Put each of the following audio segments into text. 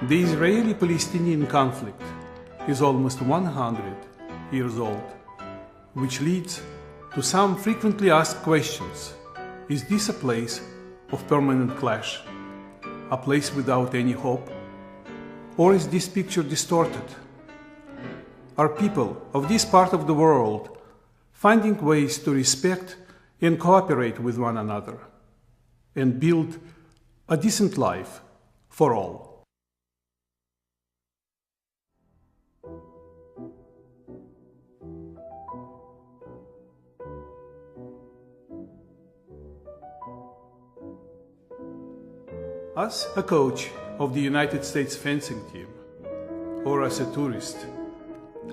The Israeli-Palestinian conflict is almost 100 years old, which leads to some frequently asked questions. Is this a place of permanent clash? A place without any hope? Or is this picture distorted? Are people of this part of the world finding ways to respect and cooperate with one another and build a decent life for all? As a coach of the United States fencing team, or as a tourist,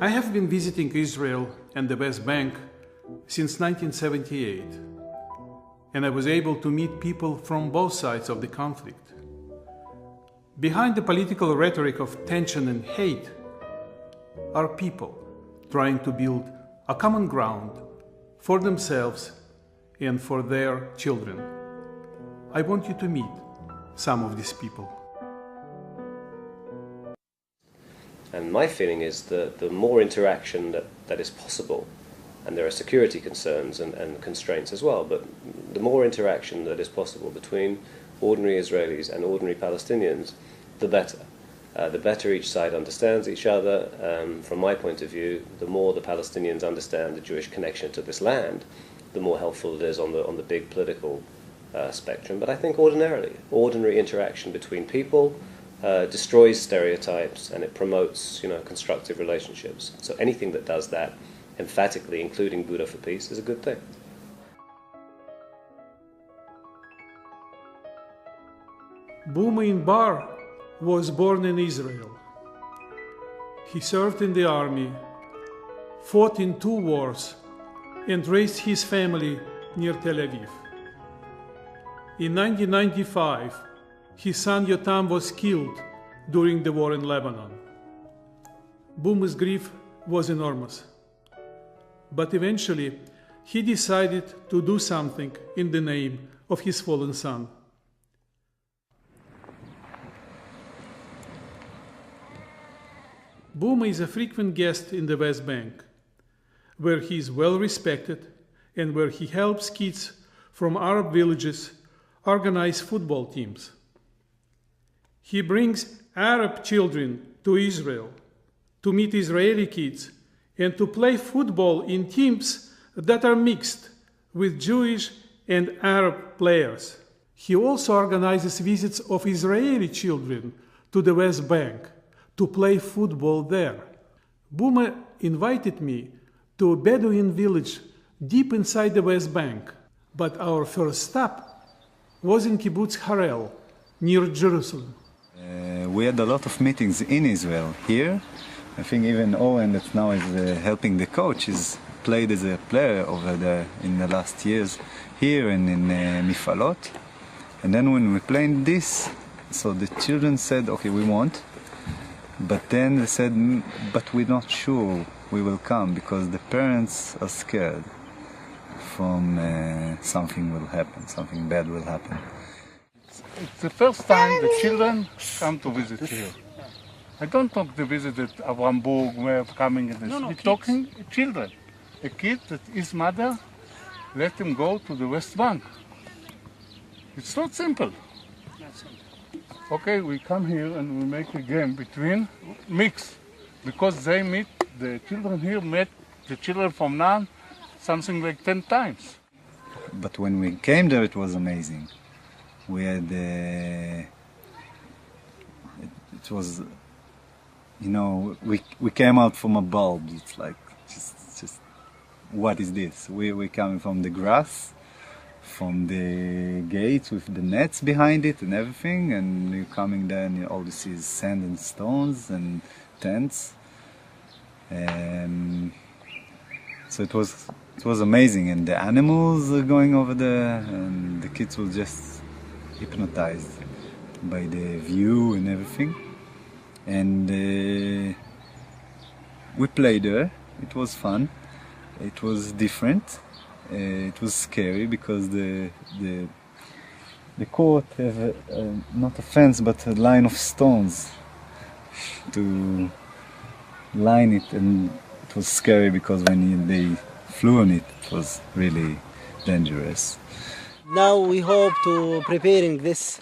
I have been visiting Israel and the West Bank since 1978, and I was able to meet people from both sides of the conflict. Behind the political rhetoric of tension and hate are people trying to build a common ground for themselves and for their children. I want you to meet some of these people. And my feeling is that the more interaction that is possible, and there are security concerns and constraints as well, but the more interaction that is possible between ordinary Israelis and ordinary Palestinians, the better. The better each side understands each other. From my point of view, the more the Palestinians understand the Jewish connection to this land, the more helpful it is on the big political spectrum. But I think ordinary interaction between people destroys stereotypes, and it promotes, constructive relationships. So anything that does that, emphatically, including Buddha for Peace, is a good thing. Buma Inbar was born in Israel. He served in the army, fought in 2 wars, and raised his family near Tel Aviv. In 1995, his son Yotam was killed during the war in Lebanon. Buma's grief was enormous, but eventually he decided to do something in the name of his fallen son. Buma is a frequent guest in the West Bank, where he is well respected and where he helps kids from Arab villages organize football teams. He brings Arab children to Israel to meet Israeli kids and to play football in teams that are mixed with Jewish and Arab players. He also organizes visits of Israeli children to the West Bank to play football there. Buma invited me to a Bedouin village deep inside the West Bank, but our first stop was in Kibbutz Harel, near Jerusalem. We had a lot of meetings in Israel. Here, I think even Owen, that now is helping the coach, is played as a player over there in the last years, here and in Mifalot. And then when we played this, so the children said, okay, we want. But then they said, but we're not sure we will come because the parents are scared from something will happen, something bad will happen. It's the first time the children come to visit here. I don't talk the visit at Avramburg, way of coming in this. We're talking children. A kid that his mother let him go to the West Bank. It's not simple. Okay, we come here and we make a game between mix, because they meet, the children here met the children from Nan something like 10 times. But when we came there, it was amazing. We had, it was, we came out from a bulb. It's like, just what is this? We're coming from the grass, from the gates with the nets behind it and everything, and you're coming there and all you see is sand and stones and tents. So it was amazing, and the animals are going over there, and the kids were just hypnotized by the view and everything. And we played there. It was fun. It was different. It was scary because the court have not a fence but a line of stones to line it, and it was scary because when they flew on it, it was really dangerous. Now we hope to preparing this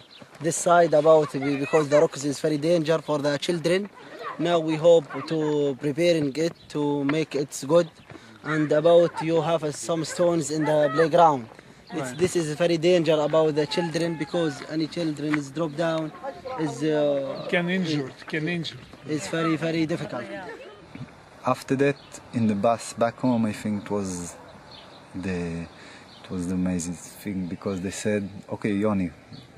side about because the rocks is very danger for the children. Now we hope to preparing it to make it good, and about you have some stones in the playground. Right. This is very danger about the children because any children is drop down is Can injure. It's very difficult. After that, in the bus back home, I think it was the amazing thing because they said, "Okay, Yoni,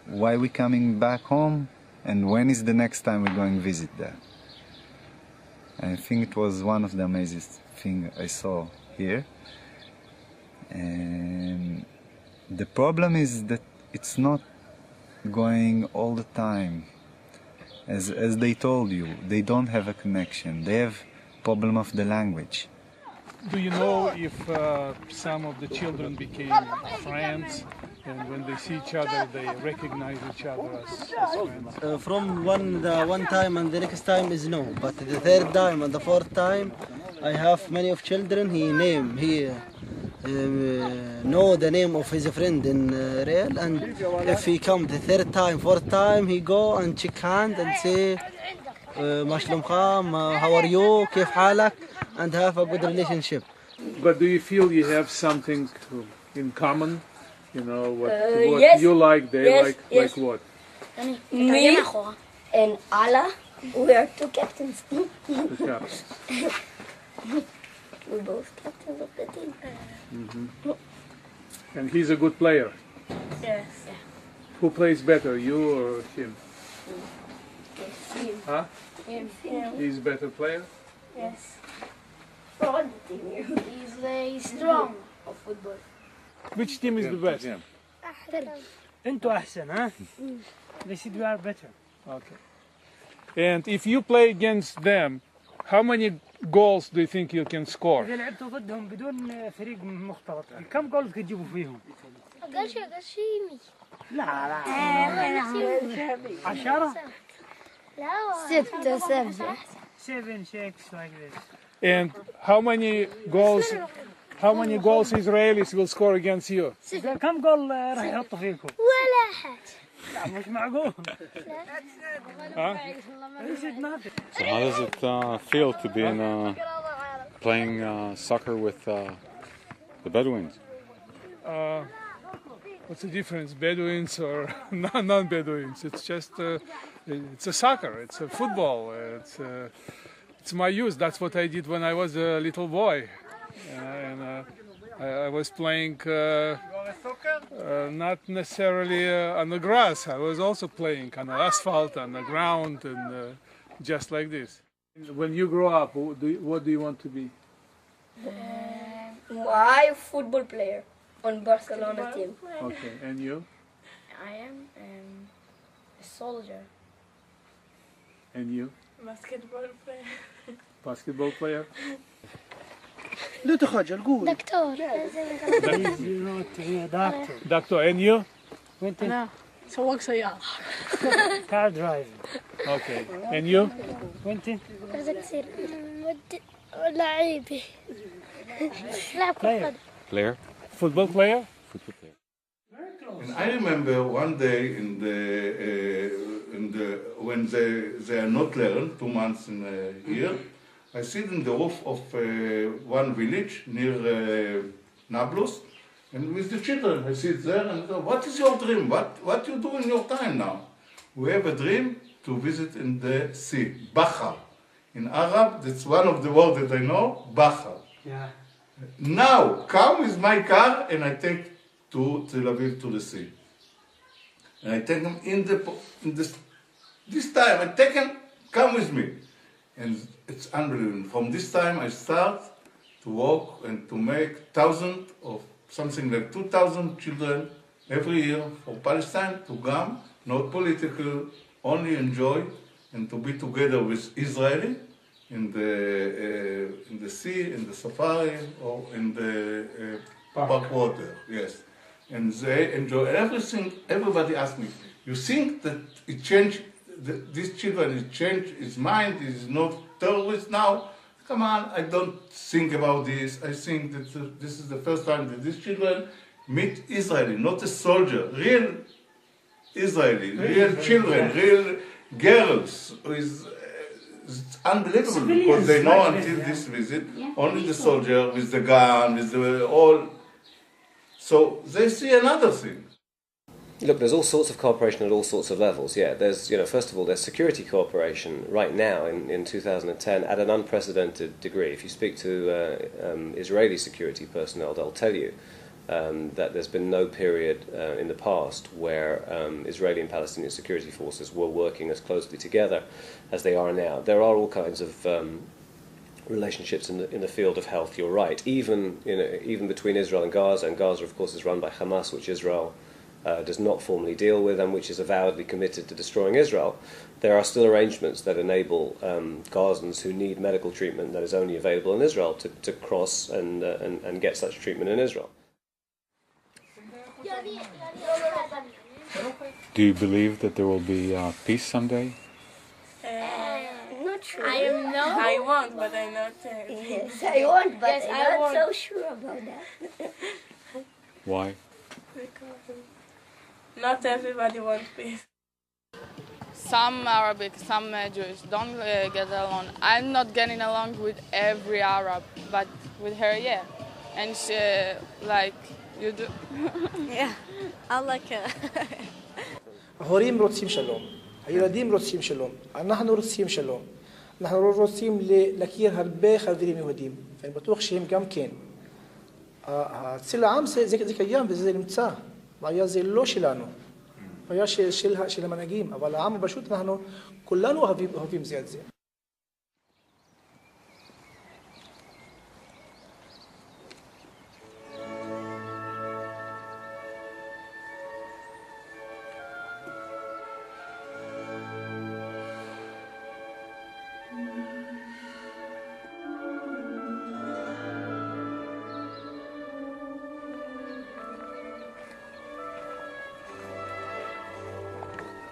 why are we coming back home, and when is the next time we're going to visit there?" And I think it was one of the amazing things I saw here. And the problem is that it's not going all the time. As they told you, they don't have a connection. They have problem of the language. Do you know if some of the children became friends, and when they see each other, they recognize each other as friends? From one time and the next time is no, but the third time and the fourth time, I have many of children. He know the name of his friend in real, and if he come the third time, fourth time, he go and shake hand and say, "ما شلونك? How are you? كيف حالك?" and have a good relationship. But do you feel you have something in common? You know, what yes. you like, they Yes, like yes. what? Me and Allah, we are two captains. Yeah. We're both captains of the team. And he's a good player. Yes. Who plays better, you or him? Him. Huh? Him. He's a better player? Yes. For the team. He's very strong of football. Which team is the best? انتوا احسن ها؟ They said we are better. Okay. And if you play against them, how many goals do you think you can score? إذا لعبتوا ضدهم بدون فريق مختلط كم جول تجيبوا فيهم؟ لا 10 6 7 7 6 like this. And how many goals Israelis will score against you? كم جول راح يحطوا فيكم؟ لا مش معقول. Huh? So how does it feel to be playing soccer with the Bedouins? What's the difference, Bedouins or non-Bedouins? It's just, it's a soccer, it's a football, it's my youth. That's what I did when I was a little boy. And I was playing not necessarily on the grass. I was also playing on the asphalt, on the ground, and just like this. When you grow up, what do you want to be? My football player on Barcelona team. Okay, and you? I am a soldier. And you? Basketball player. Basketball player? لا تخجل قول. دكتور. Doctor, and you? وانت؟ أنا سواق سيارة. car driving. Okay, and you? وانت؟ لعيبي. لاعب كرة قدم. Player? Football player? Football player. And I remember one day when they are not learned 2 months in a year, I sit in the roof of one village near Nablus, and with the children I sit there and go, "What is your dream? What you do in your time now?" We have a dream to visit in the sea, Bahar. In Arab, that's one of the words that I know, Bahar. Yeah. Now, come with my car and I take to Tel Aviv to the sea. And I take them this time, I take them, come with me. And it's unbelievable. From this time I start to walk and to make thousands of something like 2,000 children every year for Palestine to come, not political, only enjoy and to be together with Israeli in the sea, in the safari, or in the backwater. Yes. And they enjoy everything. Everybody asks me, "You think that it changed these children, he changed his mind, he's not terrorist now. Come on, I don't think about this. I think that this is the first time that these children meet Israeli, not a soldier, real Israeli, real children, real girls. It's unbelievable because they know until this visit, only the soldier with the gun, with the all. So they see another thing. Look, there's all sorts of cooperation at all sorts of levels. Yeah, there's, first of all, there's security cooperation right now in 2010 at an unprecedented degree. If you speak to Israeli security personnel, they'll tell you that there's been no period in the past where Israeli and Palestinian security forces were working as closely together as they are now. There are all kinds of relationships in the field of health. You're right. Even between Israel and Gaza, of course, is run by Hamas, which Israel does not formally deal with, and which is avowedly committed to destroying Israel. There are still arrangements that enable Gazans who need medical treatment that is only available in Israel to cross and get such treatment in Israel. Do you believe that there will be peace someday? Not sure. I want, but I'm not. Yes, I want, but yes, I'm not so sure about that. Why? Because not everybody wants peace. Some Arabic, some Jewish don't get along. I'm not getting along with every Arab, but with her, yeah. And she, like, you do. Yeah, I like her. ההורים רוצים שלום, הילדים רוצים שלום, אנחנו רוצים שלום. אנחנו רוצים להכיר הרבה חברים יהודים, ואני בטוח שהם גם כן. אצל העם זה קיים וזה נמצא. הבעיה זה לא שלנו, הבעיה של המנהיגים, אבל העם פשוט אנחנו כולנו אוהבים זה את זה.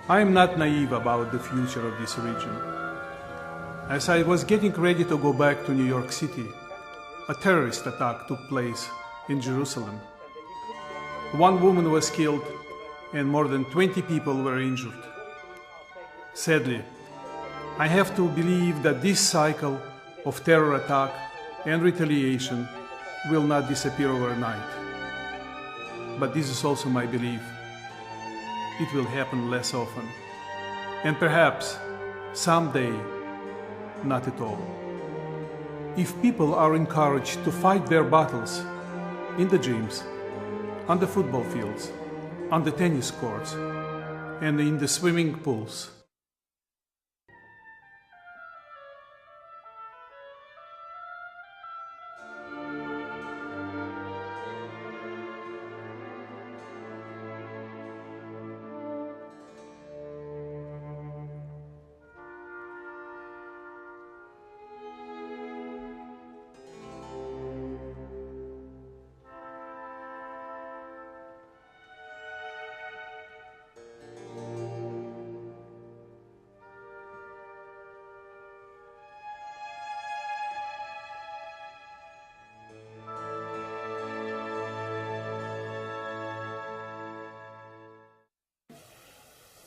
I am not naive about the future of this region. As I was getting ready to go back to New York City, a terrorist attack took place in Jerusalem. One woman was killed and more than 20 people were injured. Sadly, I have to believe that this cycle of terror attack and retaliation will not disappear overnight. But this is also my belief. It will happen less often, and perhaps someday not at all. If people are encouraged to fight their battles in the gyms, on the football fields, on the tennis courts, and in the swimming pools,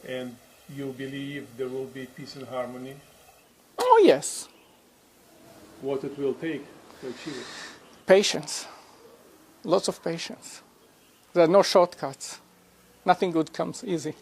and you believe there will be peace and harmony? Oh yes. What it will take to achieve it? Patience. Lots of patience. There are no shortcuts. Nothing good comes easy.